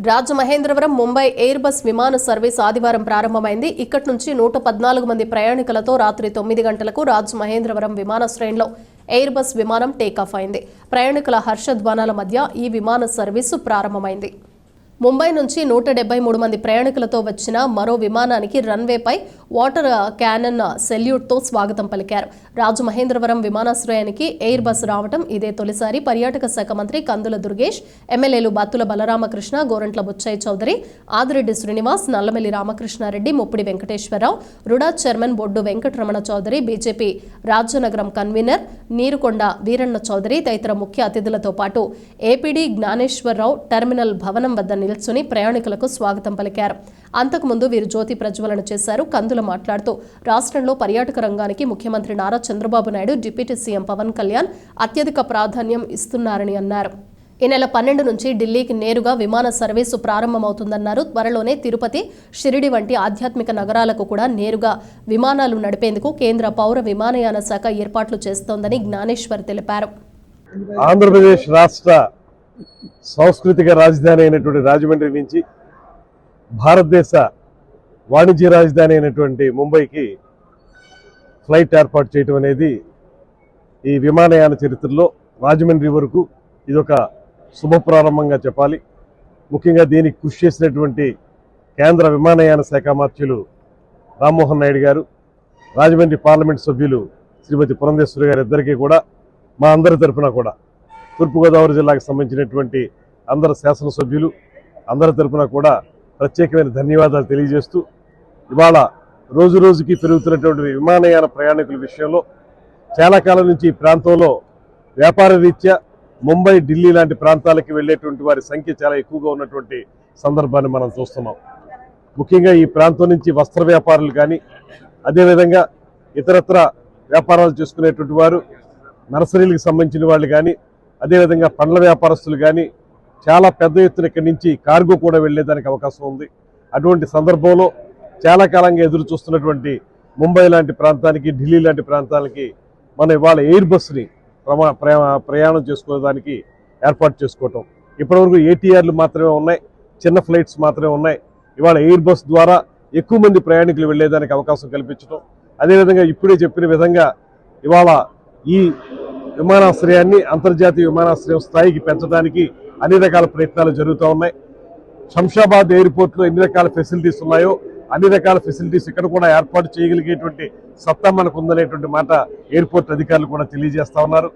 Rajamahendravaram Mumbai air bus విమాన service ఆదివారం ప్రారంభమైంది. ఇక్కడి నుంచి 114 మంది ప్రయాణికులతో రాత్రి 9 గంటలకు రాజమహేంద్రవరం విమానాశ్రయంలో ఎయిర్ బస్ విమానం టేకాఫ్ అయింది. ప్రయాణికుల హర్షధ్వానాల మధ్య ఈ విమాన సర్వీసు ప్రారంభమైంది. ముంబై నుంచి 173 మంది ప్రయాణికులతో వచ్చిన మరో విమానానికి రన్వేపై వాటర్ క్యానన్ సెల్యూట్తో స్వాగతం పలికారు. రాజమహేంద్రవరం విమానాశ్రయానికి ఎయిర్ బస్ రావడం ఇదే తొలిసారి. పర్యాటక శాఖ మంత్రి కందుల దుర్గేష్, ఎమ్మెల్యేలు బత్తుల బలరామకృష్ణ, గోరంట్ల బుచ్చయ్య చౌదరి, ఆదిరెడ్డి శ్రీనివాస్, నల్లమెల్లి రామకృష్ణారెడ్డి, ముప్పిడి వెంకటేశ్వరరావు, రుడా చైర్మన్ బొడ్డు వెంకటరమణ చౌదరి, బీజేపీ రాజ్యనగరం కన్వీనర్ నీరుకొండ వీరన్న చౌదరి తదితర ముఖ్య అతిథులతో పాటు ఏపీడీ జ్ఞానేశ్వరరావు టెర్మినల్ భవనం వద్ద నిల్చుని ప్రయాణికులకు స్వాగతం పలికారు. అంతకుముందు వీరు జ్యోతి ప్రజ్వలన చేశారు. కందుల మాట్లాడుతూ రాష్ట్రంలో పర్యాటక రంగానికి ముఖ్యమంత్రి నారా చంద్రబాబు నాయుడు, డిప్యూటీ సీఎం పవన్ కళ్యాణ్ అత్యధిక ప్రాధాన్యం ఇస్తున్నారని అన్నారు. ఈ నెల 12 నుంచి ఢిల్లీకి నేరుగా విమాన సర్వీసు ప్రారంభమవుతుందన్నారు. త్వరలోనే తిరుపతి, షిరిడి వంటి ఆధ్యాత్మిక నగరాలకు కూడా నేరుగా విమానాలు నడిపేందుకు కేంద్ర పౌర విమానయాన శాఖ ఏర్పాట్లు చేస్తోందని జ్ఞానేశ్వర్ తెలిపారు. ఆంధ్రప్రదేశ్ రాష్ట్ర సాంస్కృతిక రాజధాని అయినటువంటి రాజమండ్రి నుంచి భారతదేశ వాణిజ్య రాజధాని అయినటువంటి ముంబైకి ఫ్లైట్ ఏర్పాటు చేయడం అనేది ఈ విమానయాన చరిత్రలో రాజమండ్రి వరకు ఇదొక శుభ ప్రారంభంగా చెప్పాలి. ముఖ్యంగా దీనికి కృషి చేసినటువంటి కేంద్ర విమానయాన శాఖ మంత్రులు రామ్మోహన్ నాయుడు గారు, రాజమండ్రి పార్లమెంట్ సభ్యులు శ్రీమతి పురంధేశ్వరి గారు ఇద్దరికీ కూడా మా అందరి తరఫున కూడా, తూర్పుగోదావరి జిల్లాకు సంబంధించినటువంటి అందరు శాసనసభ్యులు అందరి తరఫున కూడా ప్రత్యేకమైన ధన్యవాదాలు తెలియజేస్తూ, ఇవాళ రోజు రోజుకి పెరుగుతున్నటువంటి విమానయాన ప్రయాణికుల విషయంలో చాలా కాలం నుంచి ఈ ప్రాంతంలో వ్యాపార రీత్యా ముంబై, ఢిల్లీ లాంటి ప్రాంతాలకి వెళ్ళేటువంటి వారి సంఖ్య చాలా ఎక్కువగా ఉన్నటువంటి సందర్భాన్ని మనం చూస్తున్నాం. ముఖ్యంగా ఈ ప్రాంతం నుంచి వస్త్ర వ్యాపారులు కానీ, అదేవిధంగా ఇతరత్ర వ్యాపారాలు చేసుకునేటువంటి వారు, నర్సరీలకు సంబంధించిన వాళ్ళు కానీ, అదేవిధంగా పండ్ల వ్యాపారస్తులు కానీ చాలా పెద్ద ఎత్తున ఇక్కడి నుంచి కార్గో కూడా వెళ్ళేదానికి అవకాశం ఉంది. అటువంటి సందర్భంలో చాలా కాలంగా ఎదురు చూస్తున్నటువంటి ముంబై లాంటి ప్రాంతానికి, ఢిల్లీ లాంటి ప్రాంతాలకి మనం ఇవాళ ఎయిర్ బస్ని ప్రయాణం చేసుకోవడానికి ఏర్పాటు చేసుకోవటం. ఇప్పటివరకు ఏటీఆర్లు మాత్రమే ఉన్నాయి, చిన్న ఫ్లైట్స్ మాత్రమే ఉన్నాయి. ఇవాళ ఎయిర్ బస్ ద్వారా ఎక్కువ మంది ప్రయాణికులు వెళ్ళేదానికి అవకాశం కల్పించడం, అదేవిధంగా ఇప్పుడే చెప్పిన విధంగా ఇవాళ ఈ విమానాశ్రయాన్ని అంతర్జాతీయ విమానాశ్రయం స్థాయికి పెంచడానికి అన్ని రకాల ప్రయత్నాలు జరుగుతూ ఉన్నాయి. శంషాబాద్ ఎయిర్పోర్ట్లో ఎన్ని రకాల ఫెసిలిటీస్ ఉన్నాయో అన్ని రకాల ఫెసిలిటీస్ ఇక్కడ కూడా ఏర్పాటు చేయగలిగేటువంటి సత్తా మనకు ఉందనేటువంటి మాట ఎయిర్పోర్ట్ అధికారులు కూడా తెలియజేస్తా ఉన్నారు.